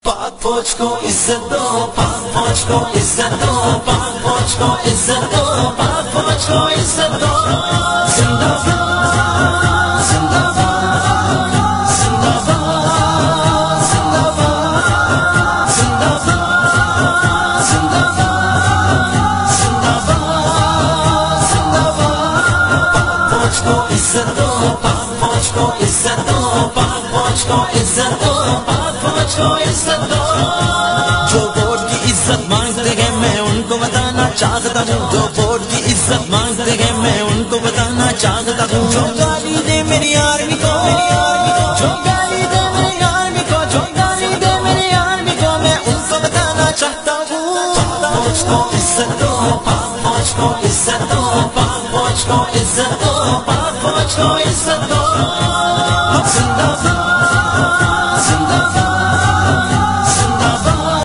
پاک فوج کو عزت دو، پاک فوج کو عزت دو، پاک فوج کو عزت دو، پاک فوج کو عزت دو۔ زندہ باد زندہ باد زندہ باد زندہ باد زندہ باد زندہ باد زندہ باد زندہ باد۔ پاک فوج کو عزت دو، پاک فوج کو عزت دو، پاک فوج کو عزت دو، پاک فوج کو عزت دو۔ جو ووٹ کی عزت مانگتے ہیں میں ان کو بتانا چاہتا ہوں، جو ووٹ کی عزت مانگتے ہیں میں ان کو بتانا چاہتا ہوں۔ جو گالی دے میری آرمی کو، جو گالی دے میری آرمی کو، جو گالی دے میری آرمی کو، میں ان کو بتانا چاہتا ہوں۔ پاک فوج کو عزت دو، پاک فوج کو عزت دو، پاک فوج کو عزت دو، پاک فوج کو عزت دو۔